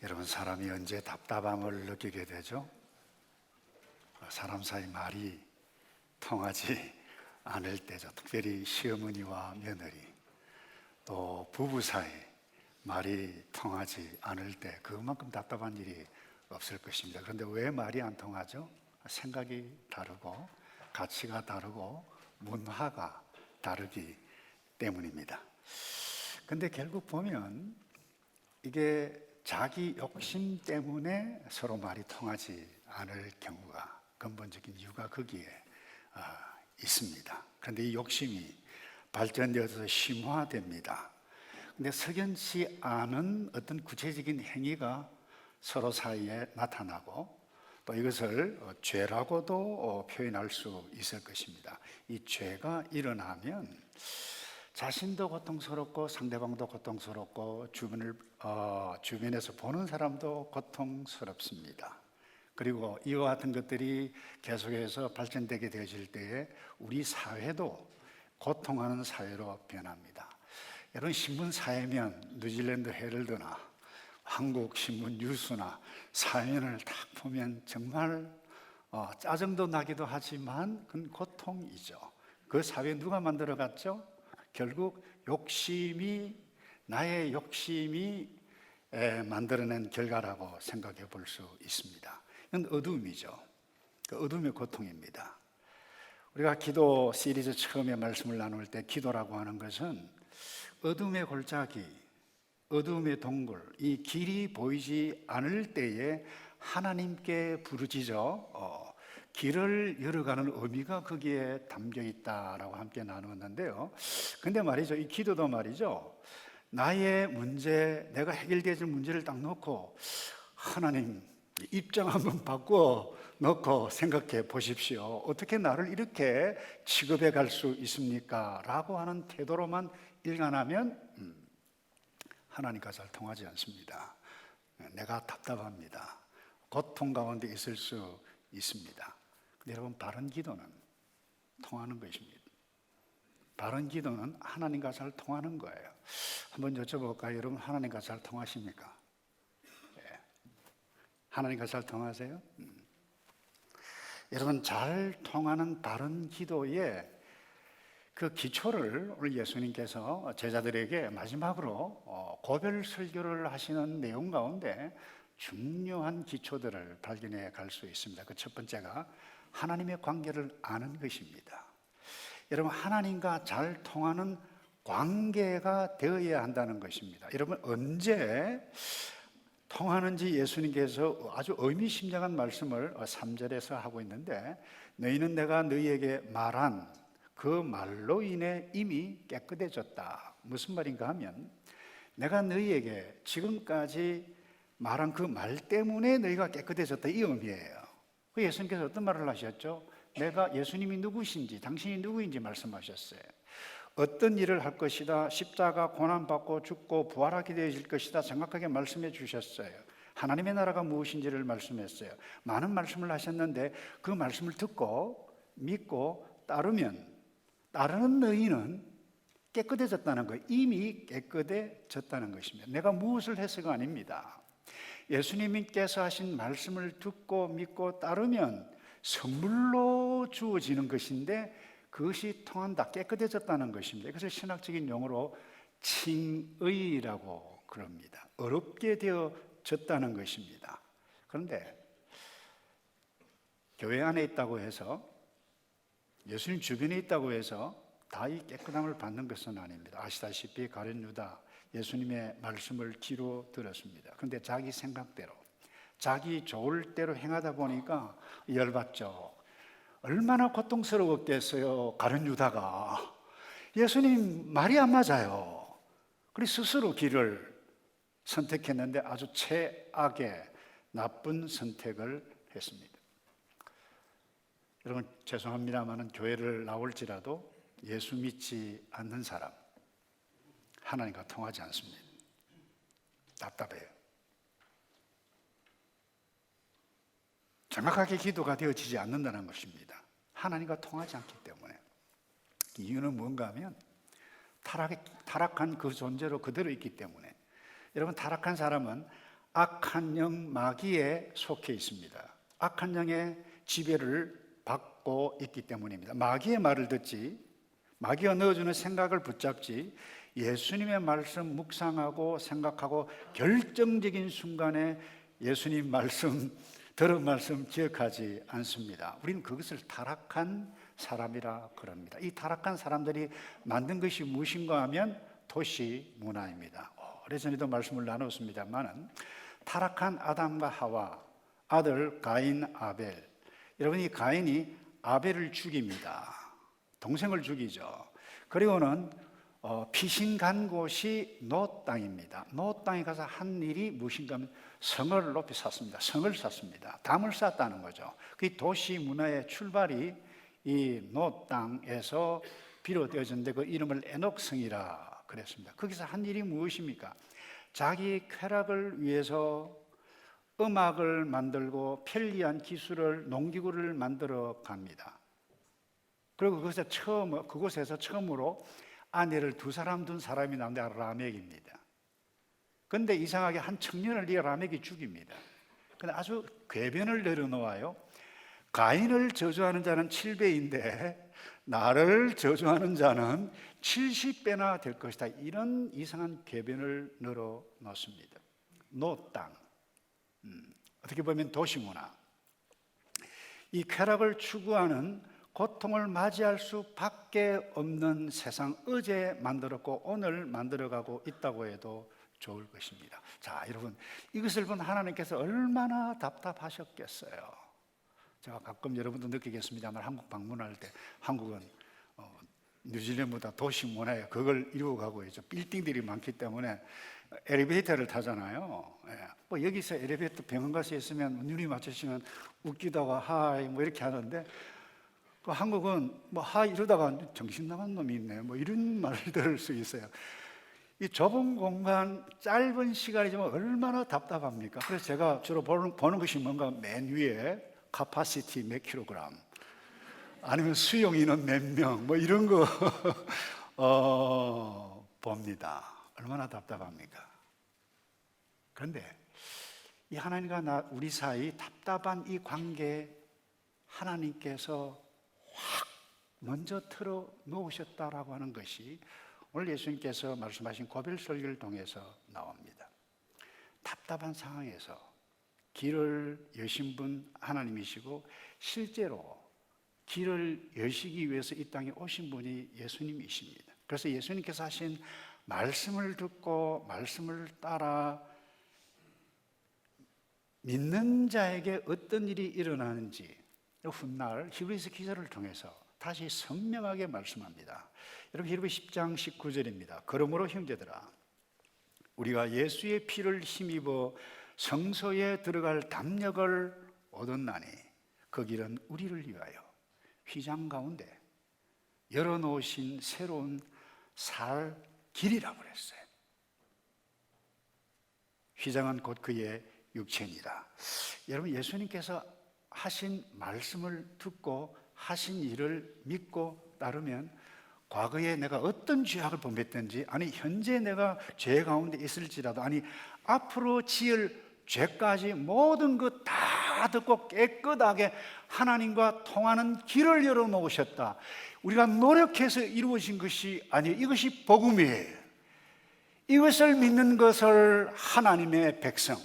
여러분, 사람이 언제 답답함을 느끼게 되죠? 사람 사이 말이 통하지 않을 때죠. 특별히 시어머니와 며느리, 또 부부 사이 말이 통하지 않을 때 그만큼 답답한 일이 없을 것입니다. 그런데 왜 말이 안 통하죠? 생각이 다르고 가치가 다르고 문화가 다르기 때문입니다. 근데 결국 보면 이게 자기 욕심 때문에 서로 말이 통하지 않을 경우가, 근본적인 이유가 거기에 있습니다. 그런데 이 욕심이 발전되어서 심화됩니다. 근데 석연치 않은 어떤 구체적인 행위가 서로 사이에 나타나고, 또 이것을 죄라고도 표현할 수 있을 것입니다. 이 죄가 일어나면 자신도 고통스럽고 상대방도 고통스럽고 주변에서 보는 사람도 고통스럽습니다. 그리고 이와 같은 것들이 계속해서 발전되게 되어질 때에 우리 사회도 고통하는 사회로 변합니다. 여러분, 신문 사회면 뉴질랜드 헤럴드나 한국 신문 뉴스나 사회면을 딱 보면 정말 짜증도 나기도 하지만 그건 고통이죠. 그 사회 누가 만들어갔죠? 결국 나의 욕심이 만들어낸 결과라고 생각해 볼 수 있습니다. 이건 어둠이죠. 그 어둠의 고통입니다. 우리가 기도 시리즈 처음에 말씀을 나눌 때 기도라고 하는 것은 어둠의 골짜기, 어둠의 동굴, 이 길이 보이지 않을 때에 하나님께 부르짖어 길을 열어가는 의미가 거기에 담겨 있다라고 함께 나누었는데요. 근데 말이죠, 이 기도도 말이죠, 나의 문제, 내가 해결되질 문제를 딱 놓고 하나님 입장 한번 바꿔 놓고 생각해 보십시오. 어떻게 나를 이렇게 취급해 갈 수 있습니까? 라고 하는 태도로만 일관하면 하나님과 잘 통하지 않습니다. 내가 답답합니다. 고통 가운데 있을 수 있습니다. 근데 여러분, 바른 기도는 통하는 것입니다. 바른 기도는 하나님과 잘 통하는 거예요. 한번 여쭤볼까요? 여러분, 하나님과 잘 통하십니까? 네. 하나님과 잘 통하세요? 여러분, 잘 통하는 바른 기도의 그 기초를 오늘 예수님께서 제자들에게 마지막으로 고별 설교를 하시는 내용 가운데 중요한 기초들을 발견해 갈 수 있습니다. 그 첫 번째가 하나님의 관계를 아는 것입니다. 여러분, 하나님과 잘 통하는 관계가 되어야 한다는 것입니다. 여러분, 언제 통하는지 예수님께서 아주 의미심장한 말씀을 3절에서 하고 있는데, 너희는 내가 너희에게 말한 그 말로 인해 이미 깨끗해졌다. 무슨 말인가 하면, 내가 너희에게 지금까지 말한 그 말 때문에 너희가 깨끗해졌다, 이 의미예요. 그 예수님께서 어떤 말을 하셨죠? 내가 예수님이 누구신지, 당신이 누구인지 말씀하셨어요. 어떤 일을 할 것이다, 십자가 고난받고 죽고 부활하게 되어질 것이다, 정확하게 말씀해 주셨어요. 하나님의 나라가 무엇인지를 말씀했어요. 많은 말씀을 하셨는데 그 말씀을 듣고 믿고 따르는 너희는 깨끗해졌다는 거예요. 이미 깨끗해졌다는 것입니다. 내가 무엇을 해서가 아닙니다. 예수님께서 하신 말씀을 듣고 믿고 따르면 선물로 주어지는 것인데 그것이 통한다, 깨끗해졌다는 것입니다. 이것을 신학적인 용어로 칭의라고 그럽니다. 어렵게 되어졌다는 것입니다. 그런데 교회 안에 있다고 해서, 예수님 주변에 있다고 해서 다 이 깨끗함을 받는 것은 아닙니다. 아시다시피 가룟 유다 예수님의 말씀을 귀로 들었습니다. 그런데 자기 생각대로, 자기 좋을 대로 행하다 보니까 열받죠. 얼마나 고통스러웠겠어요. 가룟 유다가 예수님 말이 안 맞아요. 그래서 스스로 길을 선택했는데 아주 최악의 나쁜 선택을 했습니다. 여러분, 죄송합니다만 교회를 나올지라도 예수 믿지 않는 사람, 하나님과 통하지 않습니다. 답답해요. 정확하게 기도가 되어지지 않는다는 것입니다. 하나님과 통하지 않기 때문에. 이유는 뭔가 하면 타락한 그 존재로 그대로 있기 때문에. 여러분, 타락한 사람은 악한 영 마귀에 속해 있습니다. 악한 영의 지배를 받고 있기 때문입니다. 마귀의 말을 듣지, 마귀가 넣어주는 생각을 붙잡지, 예수님의 말씀 묵상하고 생각하고 결정적인 순간에 예수님 말씀, 들은 말씀 기억하지 않습니다. 우리는 그것을 타락한 사람이라 그럽니다. 이 타락한 사람들이 만든 것이 무엇인가 하면 도시 문화입니다. 오래전에도 말씀을 나눴습니다만, 타락한 아담과 하와, 아들 가인, 아벨. 여러분, 이 가인이 아벨을 죽입니다. 동생을 죽이죠. 그리고는 피신 간 곳이 노 땅입니다. 노 땅에 가서 한 일이 무엇인가 하면 성을 높이 샀습니다. 성을 샀습니다. 담을 쌓았다는 거죠. 그 도시 문화의 출발이 이 노 땅에서 비롯되어졌는데 그 이름을 에녹성이라 그랬습니다. 거기서 한 일이 무엇입니까? 자기 쾌락을 위해서 음악을 만들고 편리한 기술을, 농기구를 만들어 갑니다. 그리고 그곳에서 처음으로 아내를 2사람 둔 사람이 나온데 라멕입니다. 그런데 이상하게 한 청년을 이 라멕이 죽입니다. 근데 아주 궤변을 내려놓아요. 가인을 저주하는 자는 7배인데 나를 저주하는 자는 70배나 될 것이다. 이런 이상한 궤변을 늘어놓습니다. 노 땅, 어떻게 보면 도시문화. 이 쾌락을 추구하는, 고통을 맞이할 수밖에 없는 세상, 어제 만들었고 오늘 만들어가고 있다고 해도 좋을 것입니다. 자, 여러분, 이것을 본 하나님께서 얼마나 답답하셨겠어요. 제가 가끔 여러분도 느끼겠습니다만, 한국 방문할 때 한국은 뉴질랜드보다 도시 문화에 그걸 이루어가고 있죠. 빌딩들이 많기 때문에 엘리베이터를 타잖아요. 뭐 여기서 엘리베이터 병원 가서 있으면 눈이 맞추시면 웃기다가 하이 뭐 이렇게 하는데, 그 한국은 뭐 하이 이러다가 정신 나간 놈이 있네 뭐 이런 말을 들을 수 있어요. 이 좁은 공간, 짧은 시간이지만 얼마나 답답합니까? 그래서 제가 주로 보는 것이 뭔가 맨 위에 카파시티 몇 킬로그램, 아니면 수용 인원 몇 명, 뭐 이런 거 봅니다. 얼마나 답답합니까? 그런데 이 하나님과 우리 사이 답답한 이 관계에 하나님께서 확 먼저 틀어 놓으셨다라고 하는 것이 오늘 예수님께서 말씀하신 고별 설교를 통해서 나옵니다. 답답한 상황에서 길을 여신 분 하나님이시고, 실제로 길을 여시기 위해서 이 땅에 오신 분이 예수님이십니다. 그래서 예수님께서 하신 말씀을 듣고 말씀을 따라 믿는 자에게 어떤 일이 일어나는지 훗날 히브리서 기자를 통해서 다시 선명하게 말씀합니다. 여러분, 히브리 10장 19절입니다. 그러므로 형제들아, 우리가 예수의 피를 힘입어 성소에 들어갈 담력을 얻었나니 그 길은 우리를 위하여 휘장 가운데 열어놓으신 새로운 살 길이라고 그랬어요. 휘장은 곧 그의 육체니라. 여러분, 예수님께서 하신 말씀을 듣고 하신 일을 믿고 따르면 과거에 내가 어떤 죄악을 범했든지, 아니 현재 내가 죄 가운데 있을지라도, 아니 앞으로 지을 죄까지 모든 것 다 듣고 깨끗하게 하나님과 통하는 길을 열어놓으셨다. 우리가 노력해서 이루어진 것이 아니에요. 이것이 복음이에요. 이것을 믿는 것을 하나님의 백성,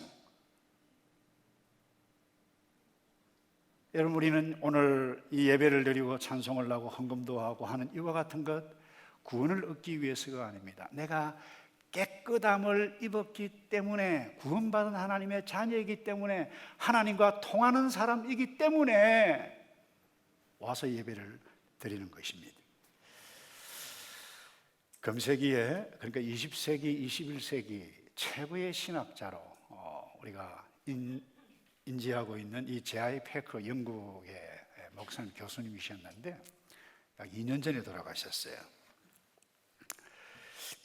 여러분, 우리는 오늘 이 예배를 드리고 찬송을 하고 헌금도 하고 하는 이와 같은 것, 구원을 얻기 위해서가 아닙니다. 내가 깨끗함을 입었기 때문에, 구원받은 하나님의 자녀이기 때문에, 하나님과 통하는 사람이기 때문에 와서 예배를 드리는 것입니다. 금세기에, 그러니까 20세기, 21세기 최고의 신학자로 우리가 인지하고 있는 이 제아이 패커, 영국의 목사님 교수님이셨는데 약 2년 전에 돌아가셨어요.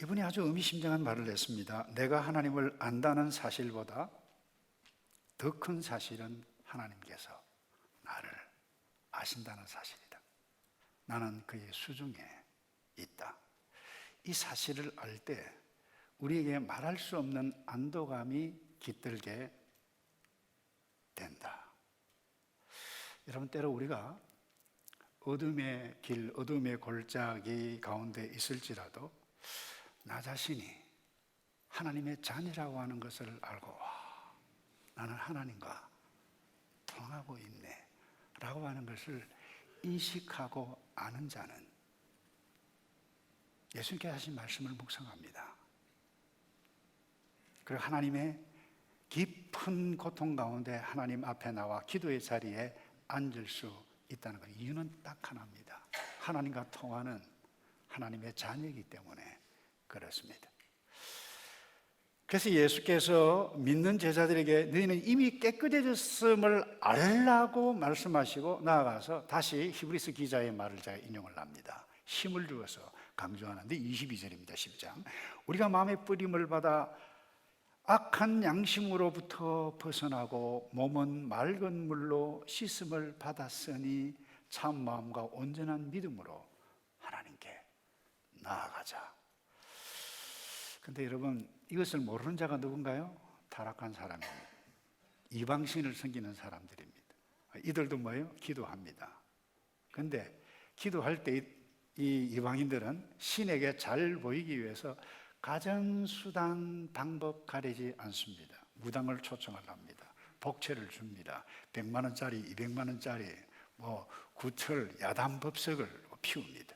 이분이 아주 의미심장한 말을 했습니다. 내가 하나님을 안다는 사실보다 더 큰 사실은 하나님께서 나를 아신다는 사실이다. 나는 그의 수중에 있다. 이 사실을 알 때 우리에게 말할 수 없는 안도감이 깃들게 된다. 여러분, 때로 우리가 어둠의 길, 어둠의 골짜기 가운데 있을지라도 나 자신이 하나님의 자녀라고 하는 것을 알고, 와, 나는 하나님과 통하고 있네 라고 하는 것을 인식하고 아는 자는 예수님께서 하신 말씀을 묵상합니다. 그리고 하나님의 깊은 고통 가운데 하나님 앞에 나와 기도의 자리에 앉을 수 있다는 것. 이유는 딱 하나입니다. 하나님과 통하는 하나님의 자녀이기 때문에 그렇습니다. 그래서 예수께서 믿는 제자들에게 너희는 이미 깨끗해졌음을 알라고 말씀하시고 나아가서 다시 히브리서 기자의 말을 제가 인용을 합니다. 힘을 주어서 강조하는데 22절입니다. 10장. 우리가 마음의 뿌림을 받아 악한 양심으로부터 벗어나고 몸은 맑은 물로 씻음을 받았으니 참 마음과 온전한 믿음으로 하나님께 나아가자. 근데 여러분, 이것을 모르는 자가 누군가요? 타락한 사람입니다. 이방신을 섬기는 사람들입니다. 이들도 뭐예요? 기도합니다. 근데 기도할 때 이 이방인들은 신에게 잘 보이기 위해서 가전수단 방법 가리지 않습니다. 무당을 초청을 합니다. 복채를 줍니다. 100만 원짜리, 200만 원짜리 구철, 야단법석을 피웁니다.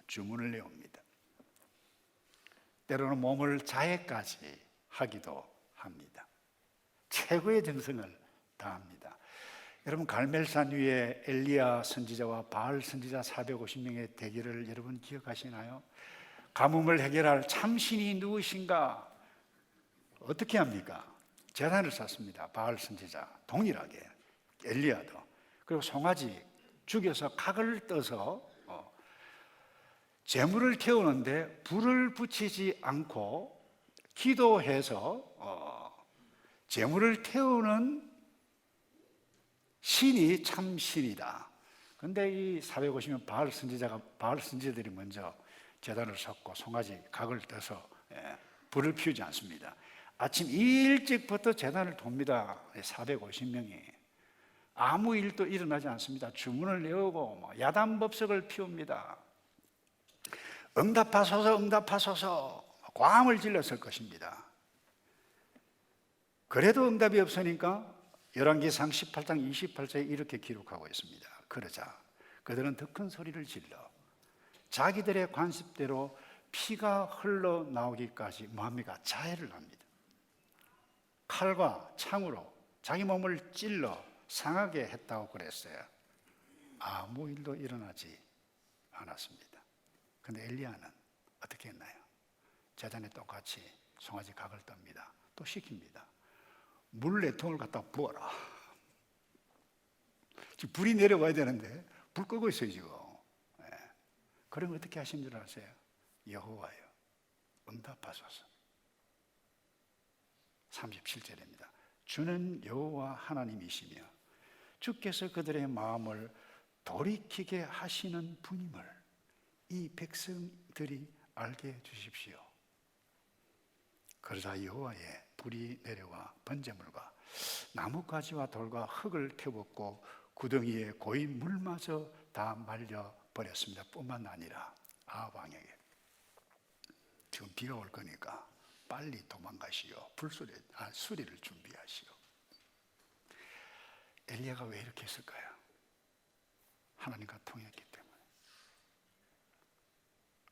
주문을 내옵니다. 때로는 몸을 자해까지 하기도 합니다. 최고의 정성을 다합니다. 여러분, 갈멜산 위에 엘리야 선지자와 바알 선지자 450명의 대결을 여러분 기억하시나요? 가뭄을 해결할 참신이 누구신가? 어떻게 합니까? 제단을 쌓습니다. 바알 선지자 동일하게, 엘리야도. 그리고 송아지 죽여서 각을 떠서 제물을 태우는데 불을 붙이지 않고 기도해서 제물을 태우는 신이 참 신이다. 근데 이 450명 바알 선지자들이 먼저 제단을 쌓고 송아지 각을 떠서 불을 피우지 않습니다. 아침 일찍부터 제단을 돕니다. 450명이 아무 일도 일어나지 않습니다. 주문을 내오고 야단법석을 피웁니다. 응답하소서, 응답하소서 고함을 질렀을 것입니다. 그래도 응답이 없으니까 열왕기상 18장 28절에 이렇게 기록하고 있습니다. 그러자 그들은 더 큰 소리를 질러 자기들의 관습대로 피가 흘러나오기까지 뭐합니까? 자해를 합니다. 칼과 창으로 자기 몸을 찔러 상하게 했다고 그랬어요. 아무 일도 일어나지 않았습니다. 그런데 엘리야는 어떻게 했나요? 제단에 똑같이 송아지 각을 떱니다. 또 시킵니다. 물 4통을 갖다 부어라. 지금 불이 내려와야 되는데 불 끄고 있어요 지금. 그럼 어떻게 하신 줄 아세요? 여호와여 응답하소서. 37절입니다. 주는 여호와 하나님이시며 주께서 그들의 마음을 돌이키게 하시는 분임을 이 백성들이 알게 해 주십시오. 그러자 여호와의 불이 내려와 번제물과 나뭇가지와 돌과 흙을 태웠고 구덩이에 고인 물마저 다 말려버렸습니다. 뿐만 아니라 아합 왕에게 지금 비가 올 거니까 빨리 도망가시오. 수리를 준비하시오. 엘리야가 왜 이렇게 했을까요? 하나님과 통했기 때문에,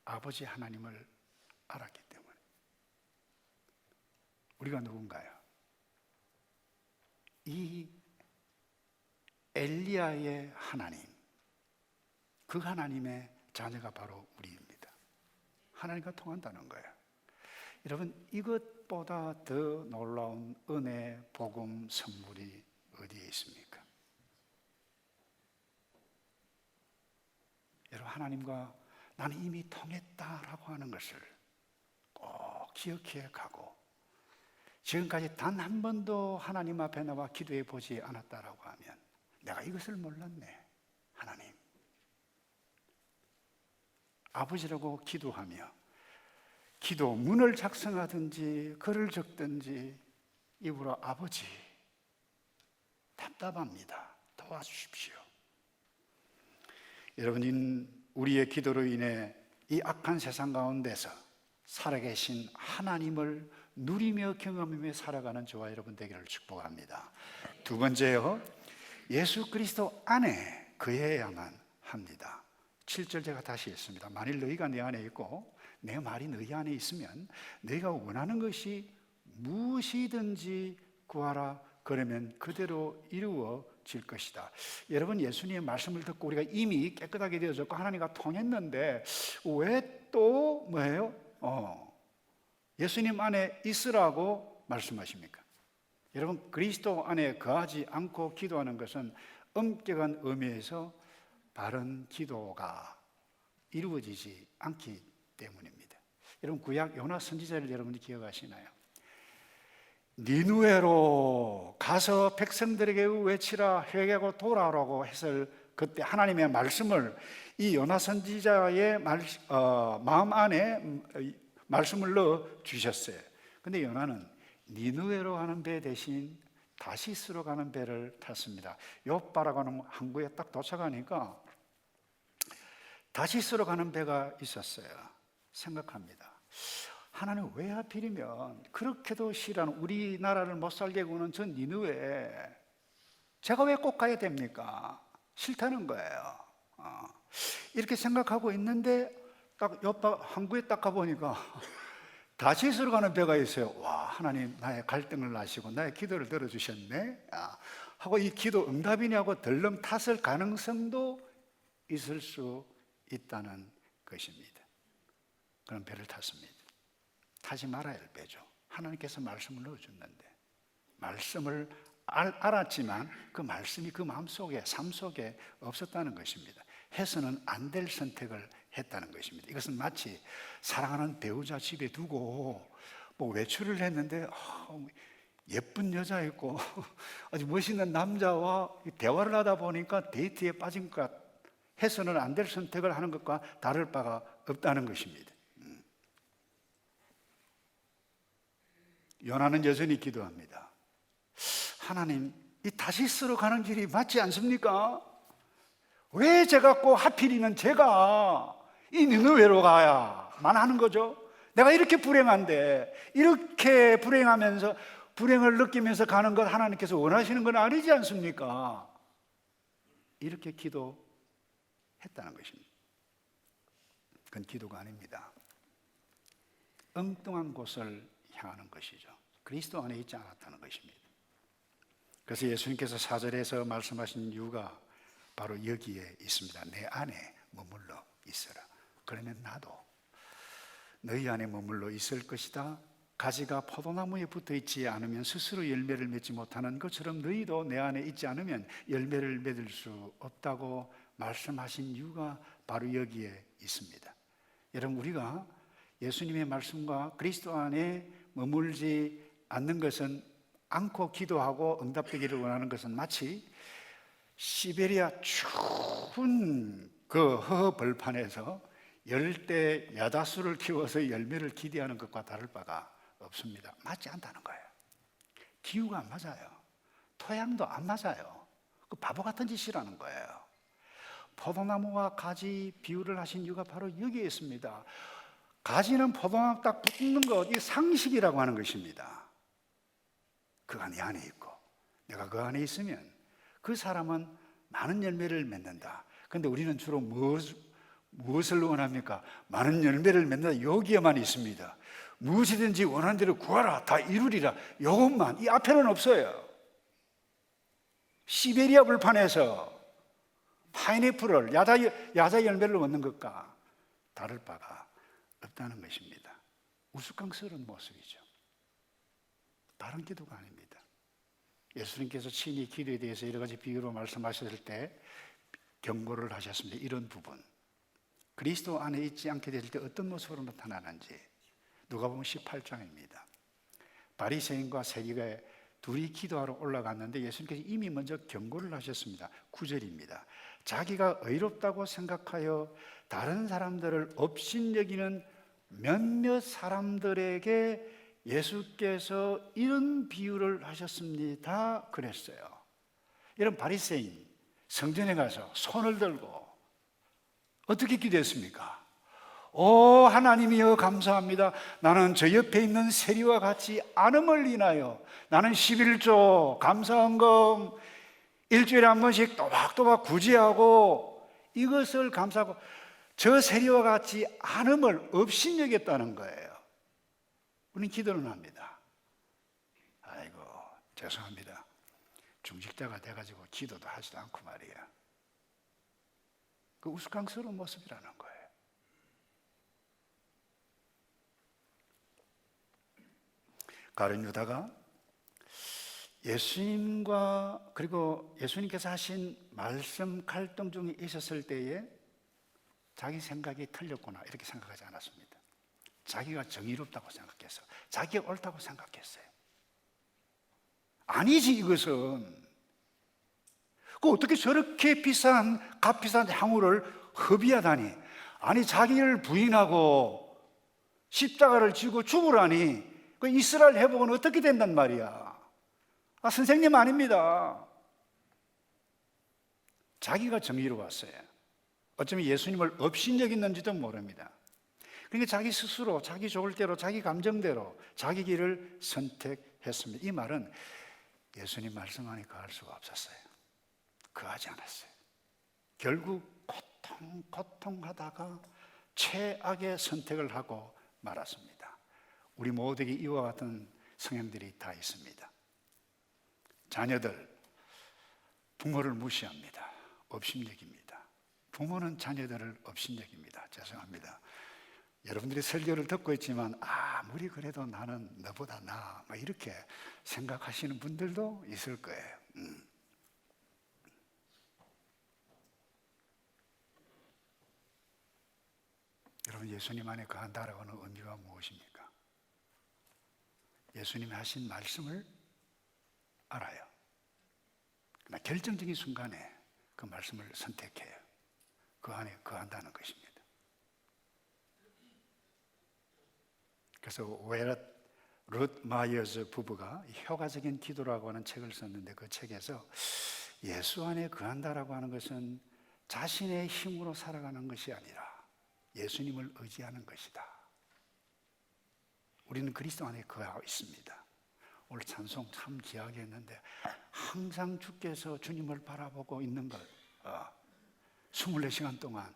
아버지 하나님을 알았기 때문에. 우리가 누군가요? 이 엘리야의 하나님, 그 하나님의 자녀가 바로 우리입니다. 하나님과 통한다는 거예요. 여러분, 이것보다 더 놀라운 은혜, 복음, 선물이 어디에 있습니까? 여러분, 하나님과 나는 이미 통했다라고 하는 것을 꼭 기억해 가고, 지금까지 단 한 번도 하나님 앞에 나와 기도해 보지 않았다라고 하면 내가 이것을 몰랐네. 하나님, 아버지라고 기도하며 기도문을 작성하든지 글을 적든지 입으로 아버지, 답답합니다. 도와주십시오. 여러분, 우리의 기도로 인해 이 악한 세상 가운데서 살아계신 하나님을 누리며 경험하며 살아가는 저와 여러분 되기를 축복합니다. 두 번째요, 예수 그리스도 안에 거해야만 합니다. 7절 제가 다시 읽습니다. 만일 너희가 내 안에 있고 내 말이 너희 안에 있으면 너희가 원하는 것이 무엇이든지 구하라. 그러면 그대로 이루어질 것이다. 여러분, 예수님의 말씀을 듣고 우리가 이미 깨끗하게 되어졌고 하나님과 통했는데 왜 또 뭐예요? 예수님 안에 있으라고 말씀하십니까? 여러분, 그리스도 안에 거하지 않고 기도하는 것은 엄격한 의미에서 바른 기도가 이루어지지 않기 때문입니다. 여러분, 구약 요나 선지자를 여러분이 기억하시나요? 니누에로 가서 백성들에게 외치라, 회개하고 돌아오라고 해서 그때 하나님의 말씀을 이 요나 선지자의 마음 안에 말씀을 넣어 주셨어요. 근데 요나는 니누에로 가는 배 대신 다시스로 가는 배를 탔습니다. 요빠라고 하는 항구에 딱 도착하니까 다시스로 가는 배가 있었어요. 생각합니다. 하나님, 왜 하필이면 그렇게도 싫어하는 우리나라를 못 살게 구는 저 니느웨에 제가 왜 꼭 가야 됩니까? 싫다는 거예요. 이렇게 생각하고 있는데 딱 옆 항구에 딱 가보니까 다시스로 가는 배가 있어요. 와, 하나님, 나의 갈등을 아시고 나의 기도를 들어주셨네 하고, 이 기도 응답이냐고 덜렁 탔을 가능성도 있을 수 있다는 것입니다. 그런 배를 탔습니다. 타지 말아야 할 배죠. 하나님께서 말씀을 넣어줬는데 말씀을 알았지만 그 말씀이 그 마음속에, 삶 속에 없었다는 것입니다. 해서는 안 될 선택을 했다는 것입니다. 이것은 마치 사랑하는 배우자 집에 두고 외출을 했는데 예쁜 여자 있고 아주 멋있는 남자와 대화를 하다 보니까 데이트에 빠진 것, 해서는 안 될 선택을 하는 것과 다를 바가 없다는 것입니다. 요나는 여전히 기도합니다. 하나님, 이 다시스로 가는 길이 맞지 않습니까? 왜 제가 꼭 하필이면 제가 이 니느웨로 가야만 하는 거죠? 내가 이렇게 불행한데, 이렇게 불행하면서 불행을 느끼면서 가는 것 하나님께서 원하시는 건 아니지 않습니까? 이렇게 기도했다는 것입니다. 그건 기도가 아닙니다. 엉뚱한 곳을 향하는 것이죠. 그리스도 안에 있지 않았다는 것입니다. 그래서 예수님께서 4절에서 말씀하신 이유가 바로 여기에 있습니다. 내 안에 머물러 있어라. 그러면 나도 너희 안에 머물러 있을 것이다. 가지가 포도나무에 붙어 있지 않으면 스스로 열매를 맺지 못하는 것처럼 너희도 내 안에 있지 않으면 열매를 맺을 수 없다고 말씀하신 이유가 바로 여기에 있습니다. 여러분, 우리가 예수님의 말씀과 그리스도 안에 머물지 않는 것은, 않고 기도하고 응답되기를 원하는 것은 마치 시베리아 추운 그 허허벌판에서 열대 야자수를 키워서 열매를 기대하는 것과 다를 바가 없습니다. 맞지 않다는 거예요. 기후가 안 맞아요. 토양도 안 맞아요. 그 바보 같은 짓이라는 거예요. 포도나무와 가지 비유를 하신 이유가 바로 여기에 있습니다. 가지는 포도나무 딱 붙는 것, 이 상식이라고 하는 것입니다. 그가 내 안에 있고 내가 그 안에 있으면 그 사람은 많은 열매를 맺는다. 그런데 우리는 주로 무엇을 원합니까? 많은 열매를 맺는다. 여기에만 있습니다. 무엇이든지 원하는 대로 구하라, 다 이루리라. 이것만, 이 앞에는 없어요. 시베리아 불판에서 파인애플을, 야자 열매를 얻는 것과 다를 바가 없다는 것입니다. 우스꽝스러운 모습이죠. 다른 기도가 아닙니다. 예수님께서 친히 기도에 대해서 여러 가지 비유로 말씀하셨을 때 경고를 하셨습니다. 이런 부분, 그리스도 안에 있지 않게 될 때 어떤 모습으로 나타나는지 누가복음 18장입니다. 바리새인과 세리가 둘이 기도하러 올라갔는데 예수님께서 이미 먼저 경고를 하셨습니다. 9절입니다. 자기가 의롭다고 생각하여 다른 사람들을 업신여기는 몇몇 사람들에게 예수께서 이런 비유를 하셨습니다. 그랬어요. 이런 바리새인 성전에 가서 손을 들고 어떻게 기도했습니까? 오 하나님이여 감사합니다. 나는 저 옆에 있는 세리와 같이 안음을 인하여 나는 11조 감사헌금 일주일에 한 번씩 또박또박 구제하고 이것을 감사하고 저 세리와 같이 안음을 업신여겼다는 거예요. 우리는 기도를 합니다. 아이고 죄송합니다. 중직자가 돼가지고 기도도 하지도 않고 말이야. 그 우스꽝스러운 모습이라는 거예요. 가룟 유다가 예수님과 그리고 예수님께서 하신 말씀 갈등 중에 있었을 때에 자기 생각이 틀렸구나 이렇게 생각하지 않았습니다. 자기가 정의롭다고 생각했어. 자기가 옳다고 생각했어요. 아니지 이것은. 그 어떻게 저렇게 비싼 값비싼 향후를 허비하다니. 아니 자기를 부인하고 십자가를 지고 죽으라니 그 이스라엘 회복은 어떻게 된단 말이야. 아 선생님 아닙니다. 자기가 정의로웠어요. 어쩌면 예수님을 업신여겼는지도 모릅니다. 그러니까 자기 스스로 자기 좋을 대로 자기 감정대로 자기 길을 선택했습니다. 이 말은 예수님 말씀 안에 거할 수가 없었어요. 거하지 않았어요. 결국 고통하다가 최악의 선택을 하고 말았습니다. 우리 모두에게 이와 같은 성향들이 다 있습니다. 자녀들 부모를 무시합니다. 업신여깁니다. 부모는 자녀들을 업신여깁니다. 죄송합니다. 여러분들이 설교를 듣고 있지만 아무리 그래도 나는 너보다 나아 이렇게 생각하시는 분들도 있을 거예요. 여러분 예수님 안에 거한다라고 하는 의미가 무엇입니까? 예수님이 하신 말씀을 알아요. 그러나 결정적인 순간에 그 말씀을 선택해요. 그 안에 거한다는 것입니다. 그래서 룻 마이어즈 부부가 효과적인 기도라고 하는 책을 썼는데 그 책에서 예수 안에 거한다라고 하는 것은 자신의 힘으로 살아가는 것이 아니라 예수님을 의지하는 것이다. 우리는 그리스도 안에 거하고 있습니다. 오늘 찬송 참 귀하게 했는데 항상 주께서 주님을 바라보고 있는 것 24시간 동안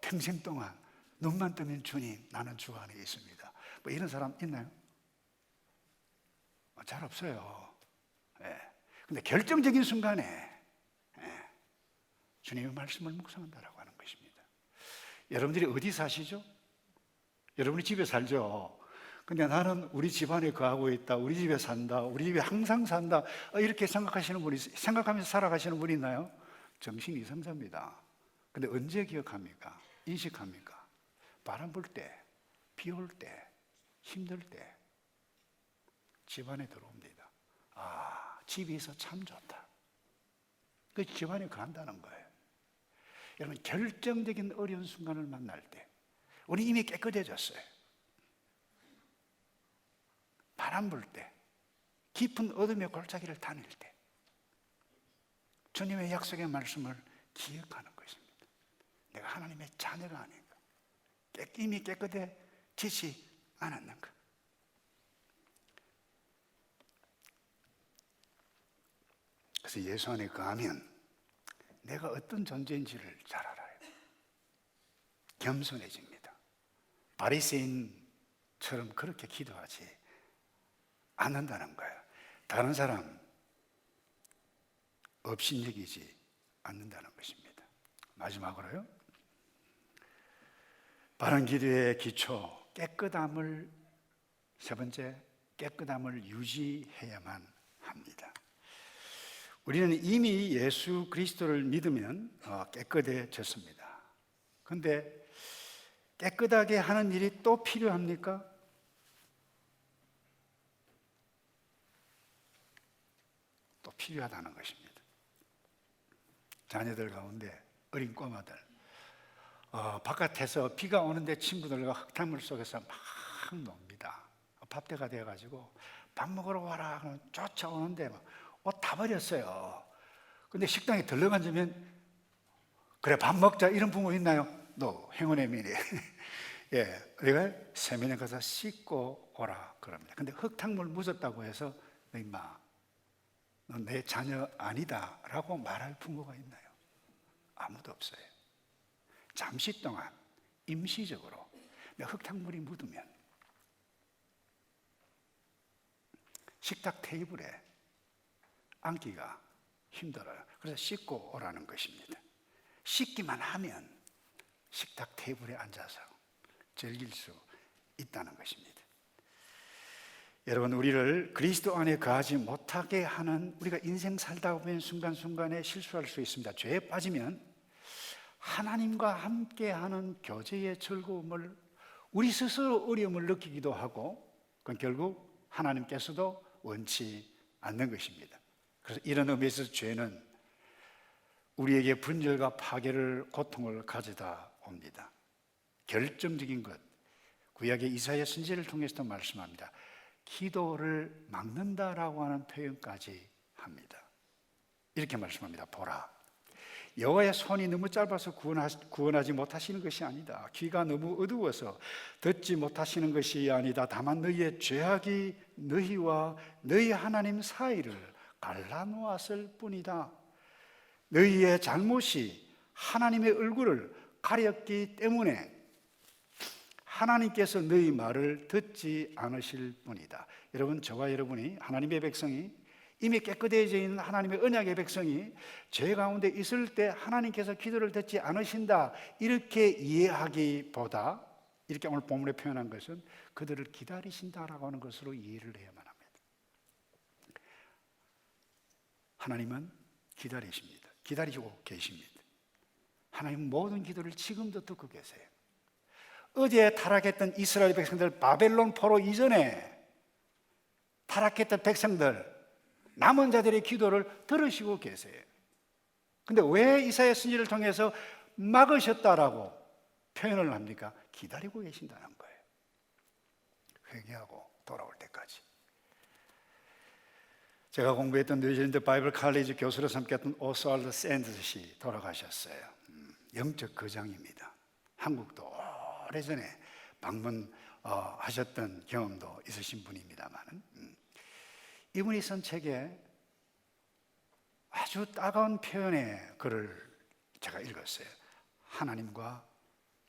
평생 동안 눈만 뜨면 주님 나는 주 안에 있습니다. 이런 사람 있나요? 잘 없어요. 근데 결정적인 순간에 주님의 말씀을 묵상한다라고 하는 것입니다. 여러분들이 어디 사시죠? 여러분이 집에 살죠? 근데 나는 우리 집안에 거하고 있다. 우리 집에 산다. 우리 집에 항상 산다. 이렇게 생각하면서 살아가시는 분이 있나요? 정신 이상자입니다. 근데 언제 기억합니까? 인식합니까? 바람 불 때, 비 올 때, 힘들 때 집안에 들어옵니다. 집이 있어 참 좋다. 그 집안에 거한다는 거예요. 여러분 결정적인 어려운 순간을 만날 때 우리 이미 깨끗해졌어요. 바람 불 때, 깊은 어둠의 골짜기를 다닐 때 주님의 약속의 말씀을 기억하는 것입니다. 내가 하나님의 자녀가 아닌가, 이미 깨끗해지지 않았는가. 그래서 예수 안에 거하면 내가 어떤 존재인지를 잘 알아요. 겸손해집니다. 바리새인처럼 그렇게 기도하지 않는다는 거예요. 다른 사람 업신여기지 않는다는 것입니다. 마지막으로요. 바른 기도의 기초 깨끗함을 세 번째 깨끗함을 유지해야만 합니다. 우리는 이미 예수 그리스도를 믿으면 깨끗해졌습니다. 그런데 깨끗하게 하는 일이 또 필요합니까? 또 필요하다는 것입니다. 자녀들 가운데 어린 꼬마들 바깥에서 비가 오는데 친구들과 흙탕물 속에서 막 놉니다. 밥때가 돼가지고 밥 먹으러 와라 그러면 쫓아오는데 옷 다 버렸어요. 근데 식당에 들러앉으면 그래 밥 먹자 이런 부모 있나요? No, 행운의 미래. 예, 우리가 세면에 가서 씻고 오라 그럽니다. 근데 흙탕물 묻었다고 해서 너 임마 너 내 자녀 아니다 라고 말할 부모가 있나요? 아무도 없어요. 잠시 동안 임시적으로 흙탕물이 묻으면 식탁 테이블에 앉기가 힘들어요. 그래서 씻고 오라는 것입니다. 씻기만 하면 식탁 테이블에 앉아서 즐길 수 있다는 것입니다. 여러분, 우리를 그리스도 안에 거하지 못하게 하는, 우리가 인생 살다 보면 순간순간에 실수할 수 있습니다. 죄에 빠지면 하나님과 함께하는 교제의 즐거움을 우리 스스로 어려움을 느끼기도 하고 그건 결국 하나님께서도 원치 않는 것입니다. 그래서 이런 의미에서 죄는 우리에게 분열과 파괴를, 고통을 가져다 옵니다. 결정적인 것, 구약의 이사야 선지자를 통해서도 말씀합니다. 기도를 막는다라고 하는 표현까지 합니다. 이렇게 말씀합니다. 보라, 여호와의 손이 너무 짧아서 구원하지 못하시는 것이 아니다. 귀가 너무 어두워서 듣지 못하시는 것이 아니다. 다만 너희의 죄악이 너희와 너희 하나님 사이를 갈라놓았을 뿐이다. 너희의 잘못이 하나님의 얼굴을 가렸기 때문에 하나님께서 너희 말을 듣지 않으실 뿐이다. 여러분, 저와 여러분이, 하나님의 백성이, 이미 깨끗해져 있는 하나님의 언약의 백성이 죄 가운데 있을 때 하나님께서 기도를 듣지 않으신다 이렇게 이해하기보다, 이렇게 오늘 본문에 표현한 것은 그들을 기다리신다라고 하는 것으로 이해를 해야만 합니다. 하나님은 기다리십니다. 기다리고 계십니다. 하나님은 모든 기도를 지금도 듣고 계세요. 어제 타락했던 이스라엘 백성들, 바벨론 포로 이전에 타락했던 백성들, 남은 자들의 기도를 들으시고 계세요. 근데 왜 이사야 선지자를 통해서 막으셨다라고 표현을 합니까? 기다리고 계신다는 거예요. 회개하고 돌아올 때까지. 제가 공부했던 뉴질랜드 바이블 칼리지 교수로 섬겼던 오스왈드 샌드스이 돌아가셨어요. 영적 거장입니다. 한국도 오래전에 방문하셨던 경험도 있으신 분입니다만, 이분이 쓴 책에 아주 따가운 표현의 글을 제가 읽었어요. 하나님과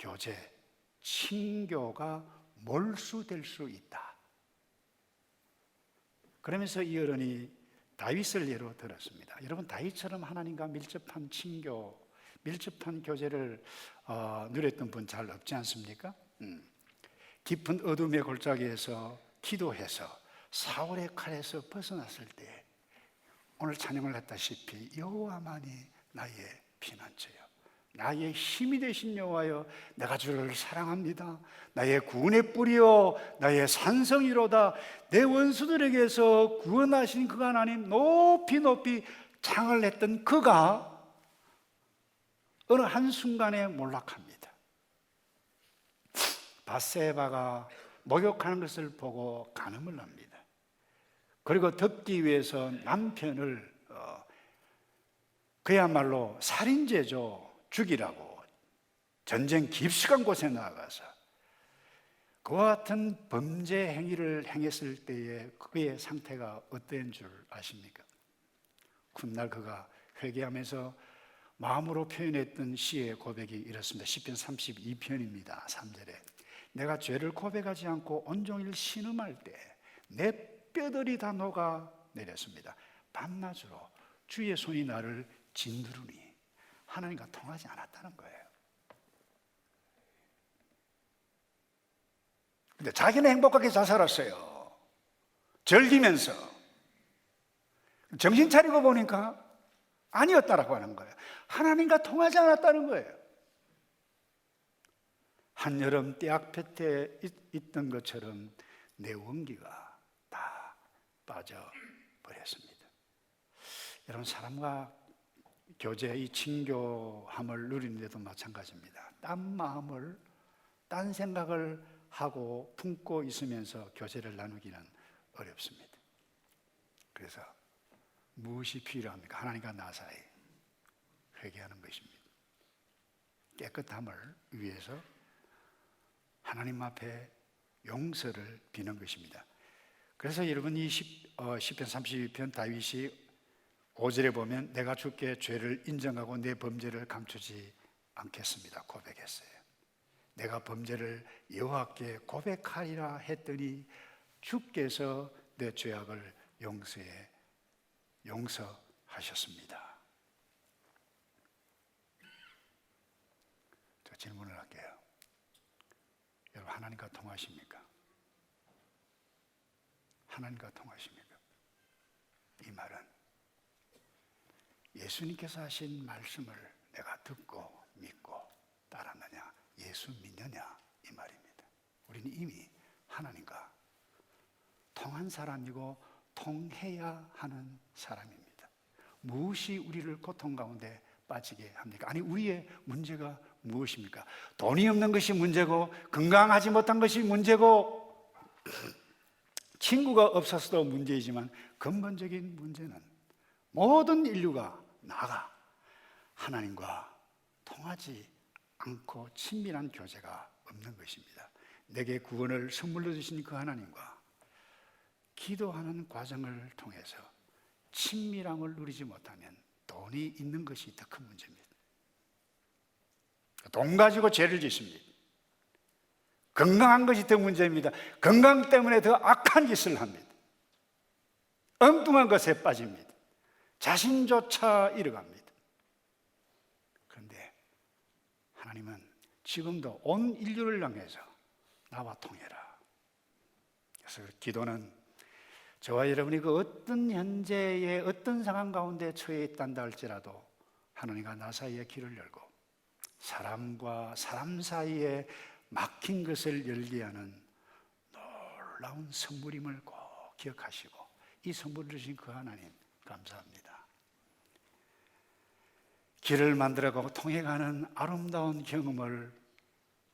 교제, 친교가 몰수될 수 있다. 그러면서 이 어른이 다윗을 예로 들었습니다. 여러분, 다윗처럼 하나님과 밀접한 친교, 밀접한 교제를 누렸던 분 잘 없지 않습니까? 깊은 어둠의 골짜기에서 기도해서 사울의 칼에서 벗어났을 때 오늘 찬양을 했다시피 여호와만이 나의 피난처요, 나의 힘이 되신 여호와여, 내가 주를 사랑합니다. 나의 구원의 뿌리요, 나의 산성이로다. 내 원수들에게서 구원하신 그가 하나님 높이 높이 창을 했던 그가 어느 한순간에 몰락합니다. 밧세바가 목욕하는 것을 보고 간음을 합니다. 그리고 덮기 위해서 남편을 그야말로 살인죄죠, 죽이라고 전쟁 깊숙한 곳에 나가서 그와 같은 범죄 행위를 행했을 때에 그의 상태가 어떤 줄 아십니까? 훗날 그가 회개하면서 마음으로 표현했던 시의 고백이 이렇습니다. 시편 32편입니다. 3절에 내가 죄를 고백하지 않고 온종일 신음할 때 내 뼈들이 다 녹아 내렸습니다. 밤낮으로 주의 손이 나를 짓누르니 하나님과 통하지 않았다는 거예요. 근데 자기는 행복하게 잘 살았어요. 즐기면서. 정신 차리고 보니까 아니었다라고 하는 거예요. 하나님과 통하지 않았다는 거예요. 한여름 떼약볕에 있던 것처럼 내 원기가 다 빠져버렸습니다. 여러분, 사람과 교제, 이 친교함을 누리는 데도 마찬가지입니다. 딴 마음을, 딴 생각을 하고 품고 있으면서 교제를 나누기는 어렵습니다. 그래서 무엇이 필요합니까? 하나님과 나 사이 회개하는 것입니다. 깨끗함을 위해서 하나님 앞에 용서를 비는 것입니다. 그래서 여러분 이 시편 32편 다윗이 5절에 보면 내가 주께 죄를 인정하고 내 범죄를 감추지 않겠습니다 고백했어요. 내가 범죄를 여호와께 고백하리라 했더니 주께서 내 죄악을 용서하셨습니다. 저 질문을 할게요. 여러분 하나님과 통하십니까? 하나님과 통하십니까? 이 말은 예수님께서 하신 말씀을 내가 듣고 믿고 따랐느냐, 예수 믿느냐 이 말입니다. 우리는 이미 하나님과 통한 사람이고 통해야 하는 사람입니다. 무엇이 우리를 고통 가운데 빠지게 합니까? 아니 우리의 문제가 무엇입니까? 돈이 없는 것이 문제고 건강하지 못한 것이 문제고 친구가 없어서도 문제이지만 근본적인 문제는 모든 인류가 나아가 하나님과 통하지 않고 친밀한 교제가 없는 것입니다. 내게 구원을 선물로 주신 그 하나님과 기도하는 과정을 통해서 친밀함을 누리지 못하면 돈이 있는 것이 더 큰 문제입니다. 돈 가지고 죄를 짓습니다. 건강한 것이 더 문제입니다. 건강 때문에 더 악한 짓을 합니다. 엉뚱한 것에 빠집니다. 자신조차 잃어갑니다. 그런데 하나님은 지금도 온 인류를 향해서 나와 통해라. 그래서 기도는 저와 여러분이 그 어떤 현재의 어떤 상황 가운데 처해 있단다 할지라도 하나님과 나 사이에 길을 열고 사람과 사람 사이에 막힌 것을 열게 하는 놀라운 선물임을 꼭 기억하시고 이 선물을 주신 그 하나님 감사합니다. 길을 만들어가고 통해가는 아름다운 경험을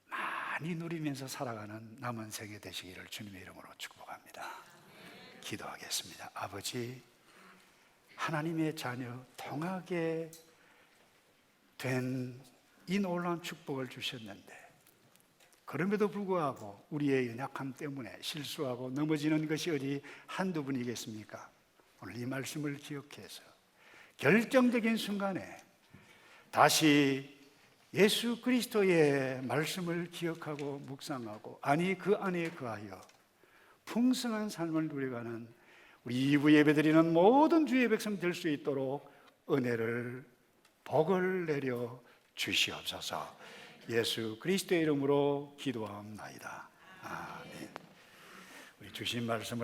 많이 누리면서 살아가는 남은 생애 되시기를 주님의 이름으로 축복합니다. 기도하겠습니다. 아버지, 하나님의 자녀 통하게 된 이 놀라운 축복을 주셨는데 그럼에도 불구하고 우리의 연약함 때문에 실수하고 넘어지는 것이 어디 한두 분이겠습니까? 오늘 이 말씀을 기억해서 결정적인 순간에 다시 예수 그리스도의 말씀을 기억하고 묵상하고 아니 그 안에 거하여 풍성한 삶을 누려가는 우리 2부 예배드리는 모든 주의 백성 될 수 있도록 은혜를 복을 내려 주시옵소서. 예수 그리스도의 이름으로 기도하옵나이다. 아멘. 우리 주신 말씀을